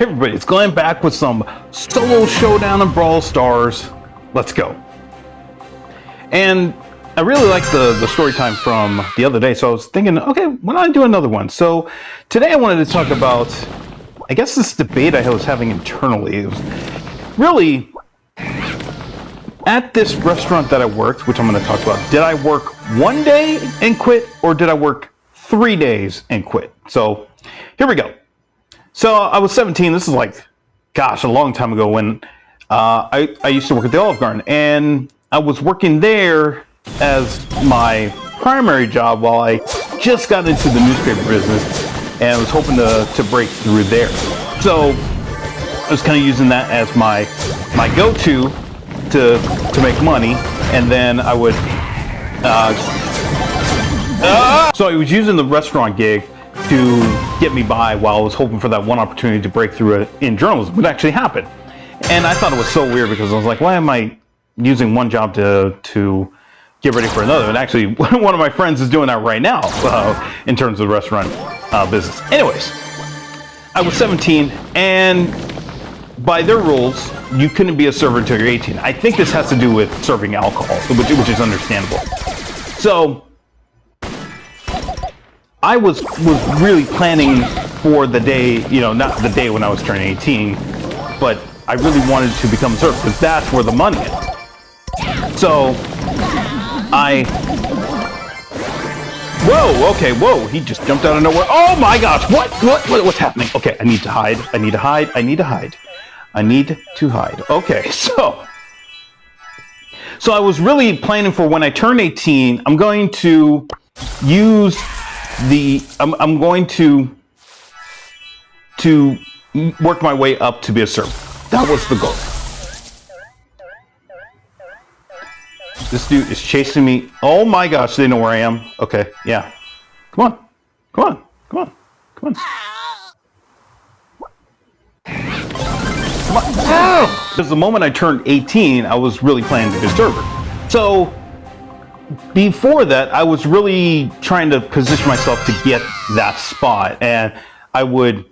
Hey everybody, it's Glenn back with some solo showdown in Brawl Stars. Let's go. And I really like the story time from the other day, so I was thinking, okay, why don't I do another one? So today I wanted to talk about, I guess, this debate I was having internally. It was really, at this restaurant that I worked, which I'm going to talk about, did I work one day and quit, or did I work 3 days and quit? So here we go. So I was 17. This is like, gosh, a long time ago when I used to work at the Olive Garden, and I was working there as my primary job while I just got into the newspaper business and I was hoping to break through there. So I was kind of using that as my go-to to make money, and then I would so I was using the restaurant gig to get me by while I was hoping for that one opportunity to break through in journalism, which actually happened. And I thought it was so weird because I was like, why am I using one job to get ready for another? And actually, one of my friends is doing that right now in terms of the restaurant business. Anyways, I was 17, and by their rules, you couldn't be a server until you're 18. I think this has to do with serving alcohol, which is understandable. So I was really planning for the day, not the day when I was turning 18, but I really wanted to become a server because that's where the money is. So whoa, he just jumped out of nowhere. Oh my gosh, what's happening? Okay, I need to hide. Okay, so I was really planning for when I turn 18, I'm going to use I'm going to work my way up to be a server. That was the goal. This dude is chasing me. Oh my gosh, they know where I am. Okay, yeah. Come on. Because the moment I turned 18, I was really planning to be a server. So before that, I was really trying to position myself to get that spot, and I would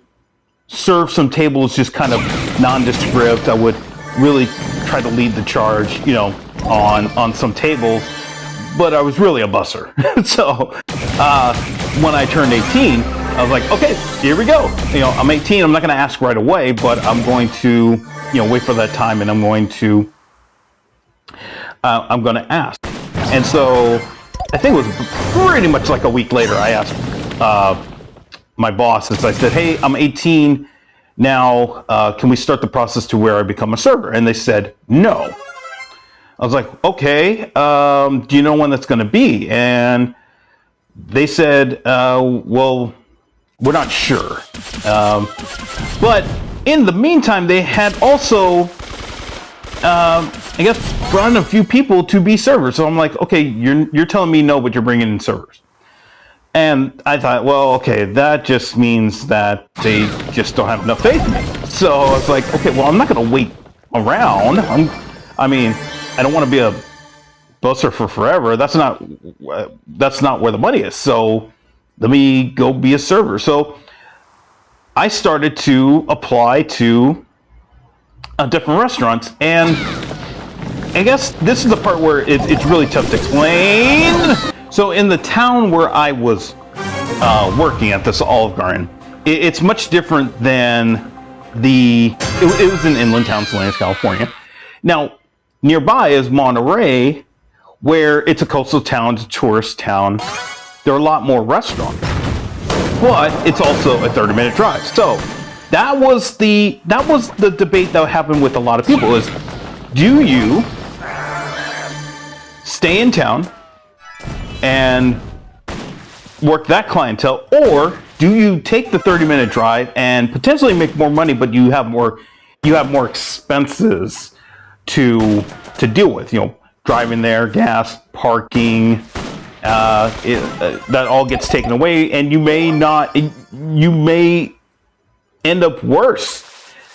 serve some tables just kind of nondescript. I would really try to lead the charge, on some tables, but I was really a busser. So when I turned 18, I was like, okay, here we go. I'm 18. I'm not going to ask right away, but I'm going to, wait for that time, and I'm going to ask. And so I think it was pretty much like a week later, I asked my boss, and so I said, hey, I'm 18 now. Can we start the process to where I become a server? And they said, no. I was like, okay, do you know when that's going to be? And they said, well, we're not sure. But in the meantime, they had also I guess brought in a few people to be servers. So I'm like, okay, you're telling me no, but you're bringing in servers. And I thought, well, okay, that just means that they just don't have enough faith in me. So I was like, okay, well, I'm not going to wait around. I don't want to be a busser for forever. That's not where the money is. So let me go be a server. So I started to apply to different restaurants, and I guess this is the part where it's really tough to explain. So in the town where I was working at this Olive Garden, it's much different than it was in inland town, Salinas, California. Now, nearby is Monterey, where it's a coastal town, it's a tourist town. There are a lot more restaurants, but it's also a 30-minute drive. So that was the debate that happened with a lot of people is, do you stay in town and work that clientele, or do you take the 30-minute drive and potentially make more money, but you have more expenses to deal with, driving there, gas, parking, that all gets taken away, and you may end up worse.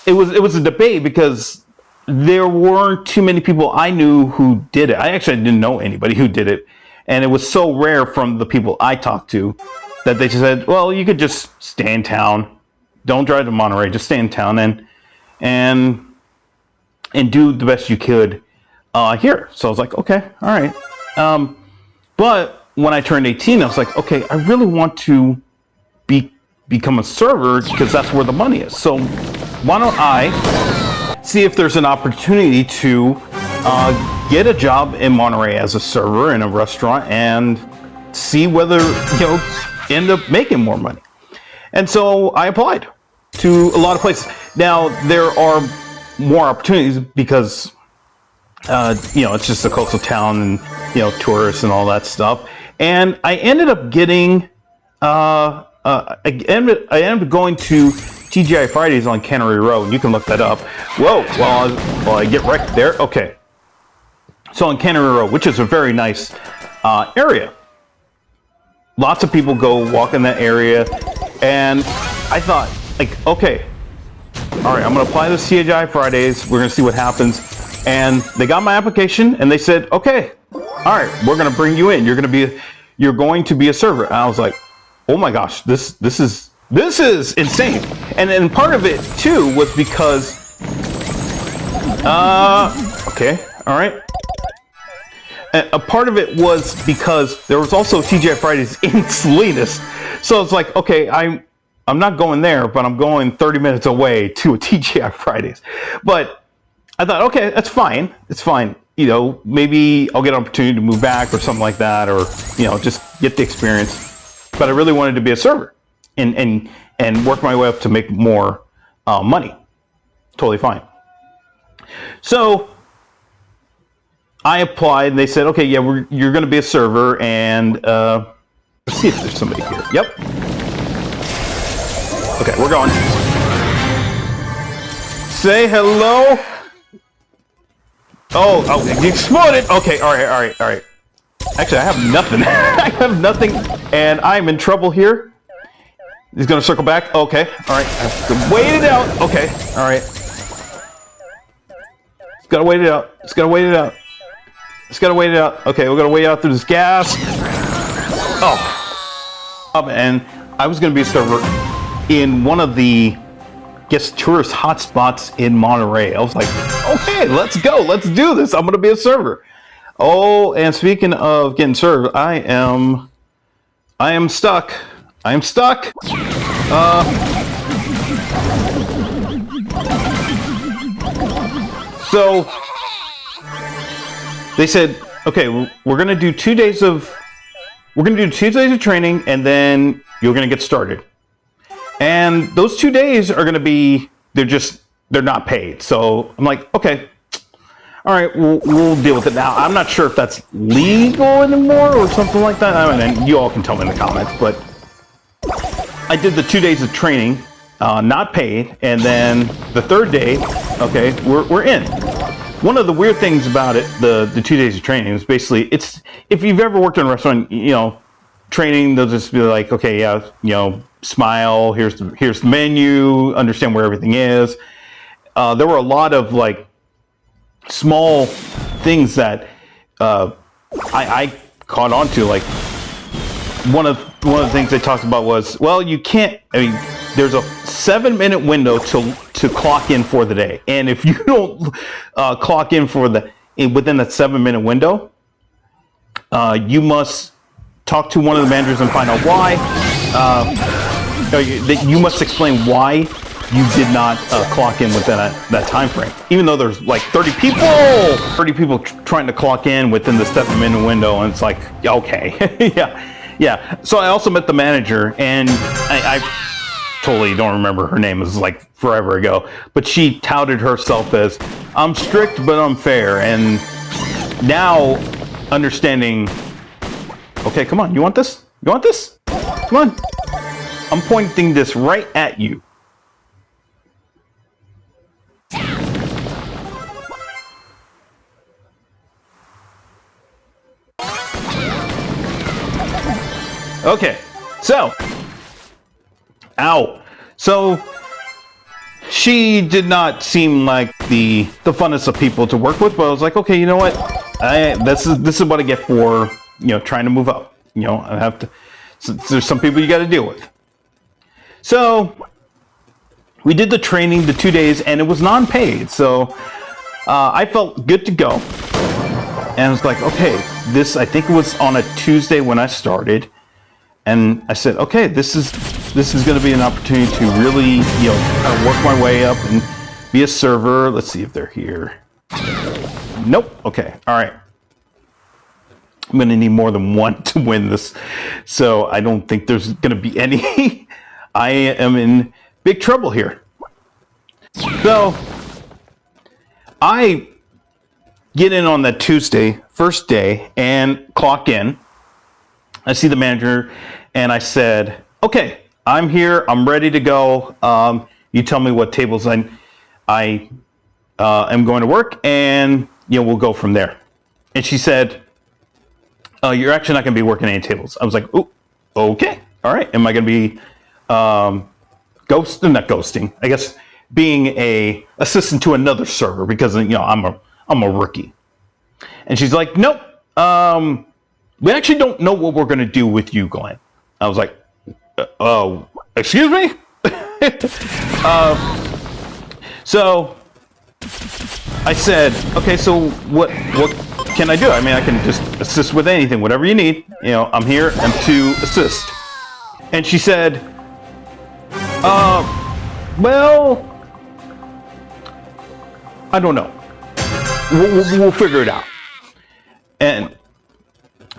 It was a debate because there weren't too many people I knew who did it. I actually didn't know anybody who did it, and it was so rare from the people I talked to that they just said, well, you could just stay in town, don't drive to Monterey. Just stay in town and do the best you could here. So I was like, okay, all right. But when I turned 18, I was like, okay, I really want to become a server because that's where the money is. So why don't I see if there's an opportunity to get a job in Monterey as a server in a restaurant and see whether, end up making more money. And so I applied to a lot of places. Now, there are more opportunities because, it's just a coastal town and, tourists and all that stuff. And I ended up getting, I ended up going to TGI Fridays on Cannery Row, and you can look that up. Whoa, while I get wrecked there. Okay. So on Cannery Row, which is a very nice area. Lots of people go walk in that area, and I thought, okay, all right, I'm going to apply to TGI Fridays. We're going to see what happens. And they got my application, and they said, okay, all right, we're going to bring you in. You're going to be a server. And I was like, oh my gosh, this is insane. And then part of it too was because, okay, all right. A part of it was because there was also TGI Fridays in Salinas. So it's like, okay, I'm not going there, but I'm going 30 minutes away to a TGI Fridays. But I thought, okay, that's fine. It's fine. Maybe I'll get an opportunity to move back or something like that, or, just get the experience. But I really wanted to be a server and work my way up to make more money. Totally fine. So I applied, and they said, okay, yeah, you're going to be a server, and let's see if there's somebody here. Yep. Okay, we're going. Say hello. Oh, you exploded. Okay, all right. Actually, I have nothing. I have nothing, and I'm in trouble here. He's going to circle back. Okay, all right. I have to wait it out. Okay, all right. It's got to wait it out. It's got to wait it out. Okay, we're going to wait out through this gas. Oh. And I was going to be a server in one of the, tourist hotspots in Monterey. I was like, okay, let's go. Let's do this. I'm going to be a server. Oh, and speaking of getting served, I am stuck. I am stuck. So they said, okay, we're going to do 2 days of training, and then you're going to get started. And those 2 days are going to be, they're not paid. So I'm like, okay, all right, we'll deal with it now. I'm not sure if that's legal anymore or something like that. I mean, and you all can tell me in the comments, but I did the 2 days of training, not paid. And then the third day, okay, we're in. One of the weird things about it, the 2 days of training, is basically, it's, if you've ever worked in a restaurant, training, they'll just be like, okay, yeah, smile, here's the menu, understand where everything is. There were a lot of small things that I caught on to. Like one of the things they talked about was, well, you can't, there's a 7-minute window to clock in for the day. And if you don't clock in within that 7-minute window, you must talk to one of the managers and find out why. You must explain why you did not clock in within that time frame. Even though there's 30 people trying to clock in within the 7-minute window, and it's like, okay, yeah. So I also met the manager, and I totally don't remember her name. It was forever ago, but she touted herself as, I'm strict but I'm fair. And now understanding, okay, come on, you want this? Come on. I'm pointing this right at you. Okay, so, so she did not seem like the funnest of people to work with, but I was like, okay, you know what? This is what I get for trying to move up. I have to. So there's some people you got to deal with. So we did the training, the 2 days, and it was non-paid. So I felt good to go. And I was like, okay, this, I think it was on a Tuesday when I started. And I said, okay, this is going to be an opportunity to really, kind of work my way up and be a server. Let's see if they're here. Nope. Okay. All right. I'm going to need more than one to win this. So I don't think there's going to be any. I am in big trouble here. So I get in on that Tuesday, first day, and clock in. I see the manager, and I said, okay, I'm here. I'm ready to go. You tell me what tables I am going to work, and we'll go from there. And she said, you're actually not going to be working any tables. I was like, oh, okay. All right. Am I going to be not ghosting, I guess, being a assistant to another server because, I'm a rookie. And she's like, nope. We actually don't know what we're going to do with you, Glenn. I was like, oh, excuse me? So I said, okay, so what can I do? I mean, I can just assist with anything, whatever you need. I'm here and to assist. And she said, well, I don't know. We'll figure it out. And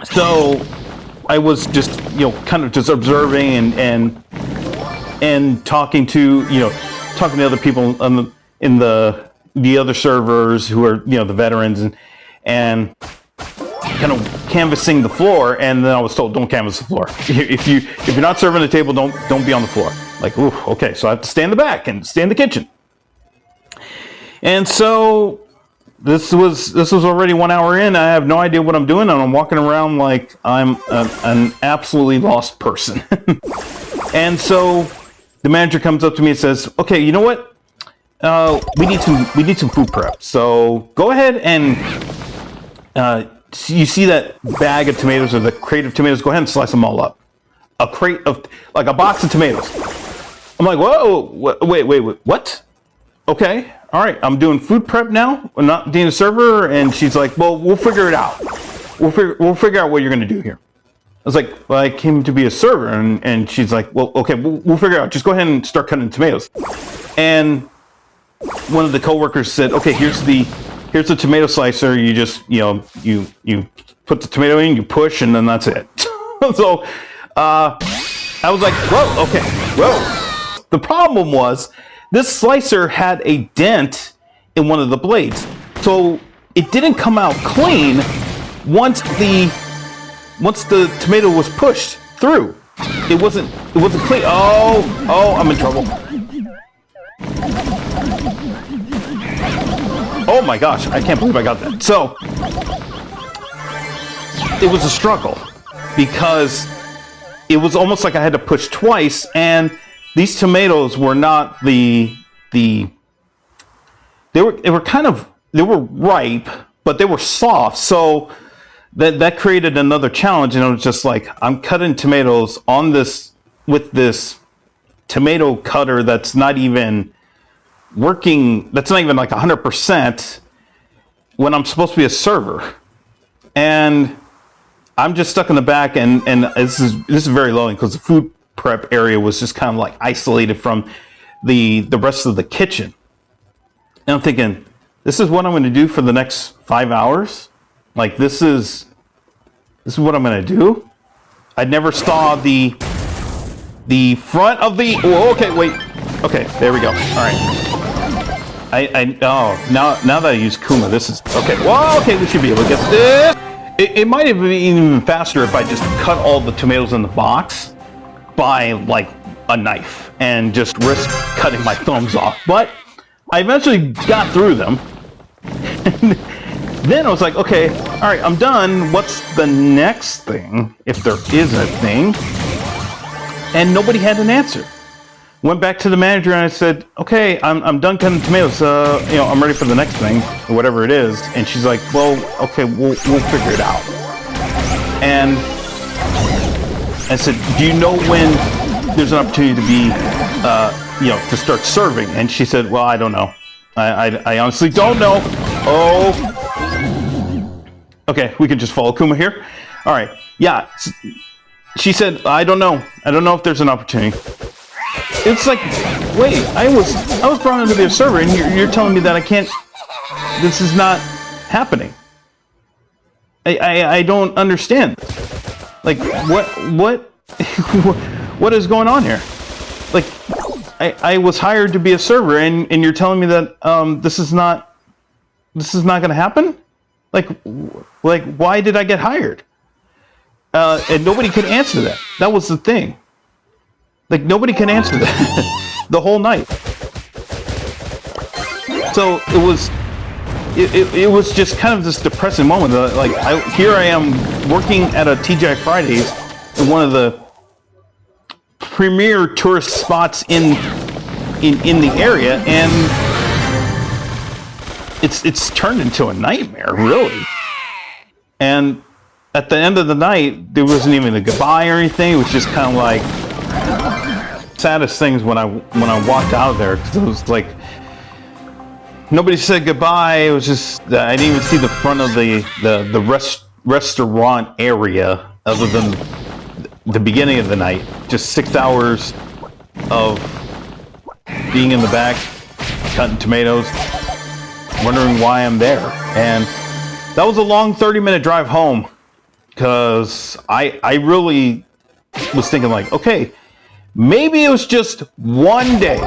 so I was just, kind of just observing and talking to other people in the other servers who are, the veterans and kind of canvassing the floor. And then I was told, don't canvass the floor. If you're not serving the table, don't be on the floor. Like, ooh, okay. So I have to stay in the back and stay in the kitchen. And so this was already 1 hour in. I have no idea what I'm doing, and I'm walking around like I'm an absolutely lost person. And so the manager comes up to me and says, "Okay, you know what? We need some food prep. So go ahead and you see that bag of tomatoes or the crate of tomatoes? Go ahead and slice them all up. A crate of like a box of tomatoes." I'm like, "Whoa, wait, what? Okay." All right, I'm doing food prep now. I'm not being a server, and she's like, "Well, we'll figure it out. We'll figure out what you're going to do here." I was like, "Well, I came to be a server," and she's like, "Well, okay, we'll figure it out. Just go ahead and start cutting tomatoes." And one of the coworkers said, "Okay, here's the tomato slicer. You just you put the tomato in, you push, and then that's it." So I was like, "Whoa, okay, whoa." The problem was, this slicer had a dent in one of the blades, so it didn't come out clean once the tomato was pushed through. It wasn't clean. Oh, I'm in trouble. Oh my gosh, I can't believe I got that. So it was a struggle because it was almost like I had to push twice, and these tomatoes were not they were ripe, but they were soft. So that created another challenge, and it was just like, I'm cutting tomatoes on this with this tomato cutter that's not even working. That's not even like 100% when I'm supposed to be a server, and I'm just stuck in the back. And this is very lonely because the food prep area was just kind of like isolated from the rest of the kitchen. And I'm thinking, this is what I'm going to do for the next 5 hours. Like, this is what I'm going to do. I never saw the front of the. Oh, okay, wait. Okay, there we go. All right. Now that I use Kuma, this is okay. Whoa, okay, we should be able to get this. It might have been even faster if I just cut all the tomatoes in the box by like a knife and just risk cutting my thumbs off. But I eventually got through them. Then I was like, okay, all right, I'm done. What's the next thing, if there is a thing? And nobody had an answer. Went back to the manager and I said, okay, I'm done cutting tomatoes. I'm ready for the next thing, or whatever it is. And she's like, well, okay, we'll figure it out. And I said, do you know when there's an opportunity to be to start serving. And she said, well, I don't know. I honestly don't know. Oh. Okay, we can just follow Kuma here. All right. Yeah. She said, I don't know. I don't know if there's an opportunity. It's like, wait, I was brought in to be a server, and you're telling me that I can't. This is not happening. I don't understand. Like, what what is going on here? Like, I was hired to be a server, and you're telling me that this is not going to happen. Like, why did I get hired? And nobody could answer that. That was the thing. Like, nobody can answer that the whole night. So it was just kind of this depressing moment. Like, here I am working at a TGI Fridays, in one of the premier tourist spots in the area, and it's turned into a nightmare, really. And at the end of the night, there wasn't even a goodbye or anything. It was just kind of like saddest things when I walked out of there, because it was like nobody said goodbye. It was just I didn't even see the front of the restaurant area, other than the beginning of the night. Just 6 hours of being in the back, cutting tomatoes, wondering why I'm there. And that was a long 30-minute drive home, because I really was thinking, like, okay, maybe it was just one day.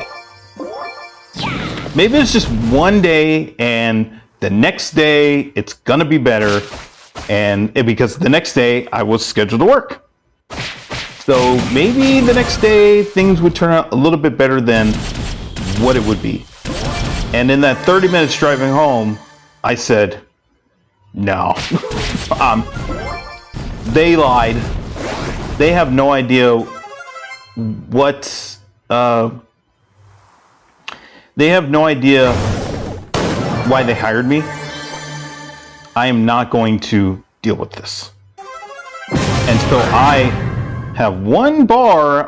Maybe it's just one day, and the next day it's gonna be better. And because the next day I was scheduled to work. So maybe the next day things would turn out a little bit better than what it would be. And in that 30 minutes driving home, I said, no. They lied. They have no idea what... they have no idea why they hired me. I am not going to deal with this. And so I have one bar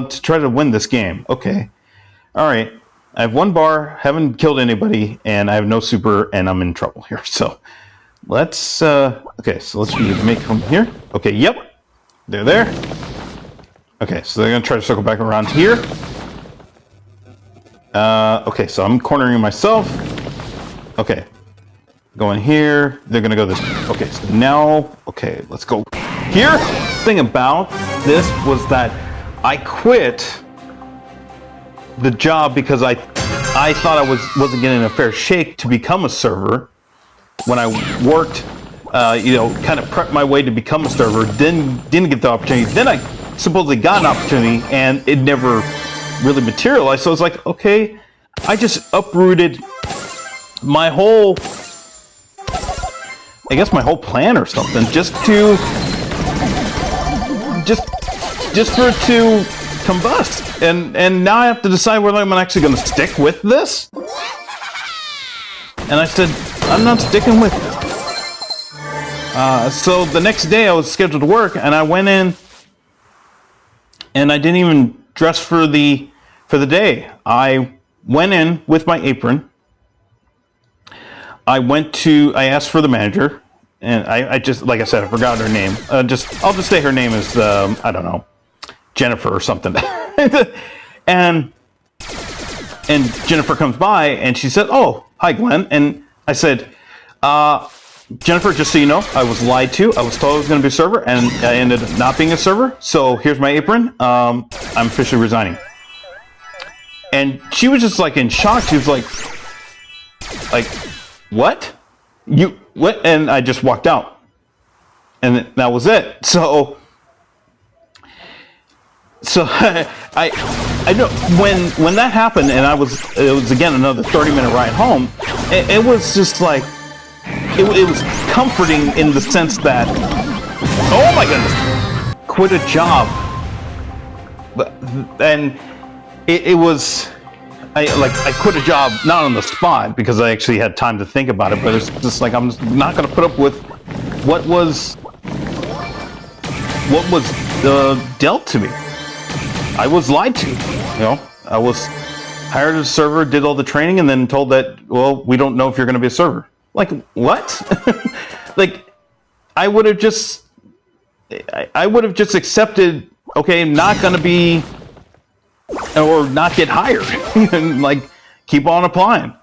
to try to win this game. Okay. All right. I have one bar, haven't killed anybody, and I have no super, and I'm in trouble here. So let's, okay, so let's make them here. Okay, yep. They're there. Okay, so they're going to try to circle back around here. Okay, so I'm cornering myself. Okay. Going here. They're going to go this way. Okay, so now, okay, let's go here. The thing about this was that I quit the job because I thought I wasn't getting a fair shake to become a server when I worked, kind of prepped my way to become a server, didn't get the opportunity. Then I supposedly got an opportunity, and it never really materialized. So it's like, okay, I just uprooted my whole, I guess my whole plan or something, just for it to combust. And now I have to decide whether I'm actually going to stick with this. And I said, I'm not sticking with this. So the next day I was scheduled to work, and I went in, and I didn't even dress for the day. I went in with my apron. I asked for the manager, and I just, like I said, I forgot her name. I'll just say her name is, I don't know, Jennifer or something. and Jennifer comes by, and she said, "Oh, hi, Glenn." And I said, Jennifer, just so you know, I was lied to. I was told I was going to be a server, and I ended up not being a server. So here's my apron. I'm officially resigning. And she was just like in shock. She was like, what? What? And I just walked out. And that was it. So I know when that happened, and it was again another 30-minute ride home. It was just like, it was comforting in the sense that, oh my goodness, quit a job. And it was, I quit a job, not on the spot, because I actually had time to think about it, but it's just like, I'm just not going to put up with what was dealt to me. I was lied to, I was hired as a server, did all the training, and then told that, well, we don't know if you're going to be a server. Like, what? Like, I would have just accepted, okay, I'm not going to be, or not get hired, and like keep on applying.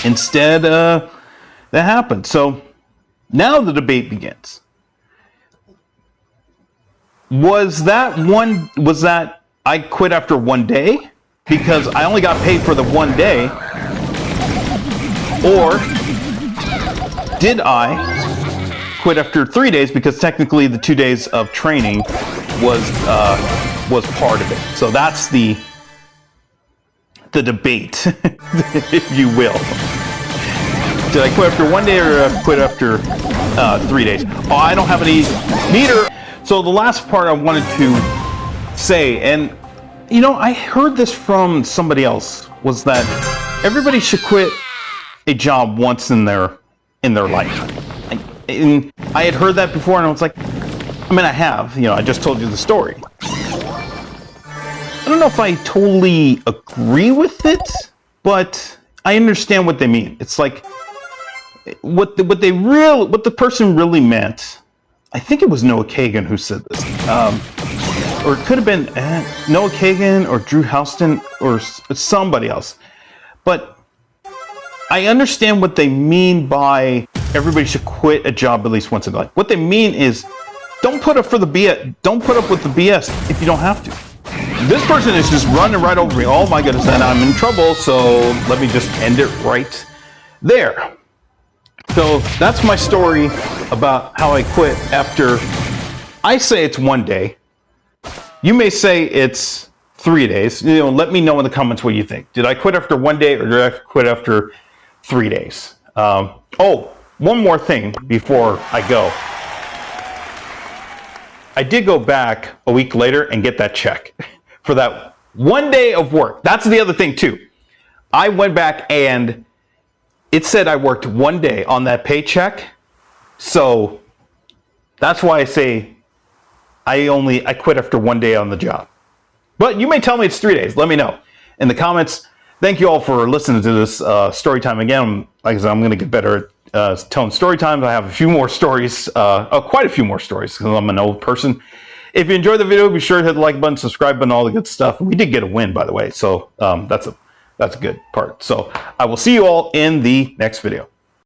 Instead, that happened. So now the debate begins. Was that I quit after 1 day because I only got paid for the 1 day, or did I quit after 3 days because technically the 2 days of training was part of it? So that's the debate, if you will. Did I quit after 1 day or did I quit after 3 days? Oh, I don't have any meter. So the last part I wanted to say, and you know, I heard this from somebody else, was that everybody should quit a job once in their life. And I had heard that before, and I was like, I mean, I have. You know, I just told you the story. I don't know if I totally agree with it, but I understand what they mean. It's like what the person really meant. I think it was Noah Kagan who said this, or it could have been Noah Kagan or Drew Houston or somebody else. But I understand what they mean by everybody should quit a job at least once in life. What they mean is, don't put up for the BS. Don't put up with the BS if you don't have to. This person is just running right over me. Oh my goodness, and I'm in trouble. So let me just end it right there. So that's my story about how I quit after. I say it's 1 day. You may say it's 3 days. You know, let me know in the comments what you think. Did I quit after 1 day or did I quit after 3 days? Oh, one more thing before I go. I did go back a week later and get that check for that 1 day of work. That's the other thing too. I went back and it said I worked 1 day on that paycheck. So that's why I say I quit after 1 day on the job. But you may tell me it's 3 days. Let me know in the comments. Thank you all for listening to this story time again. Like I said, I'm going to get better at telling story times. I have a few more stories, quite a few more stories, because I'm an old person. If you enjoyed the video, be sure to hit the like button, subscribe button, all the good stuff. We did get a win, by the way, so that's a good part. So I will see you all in the next video.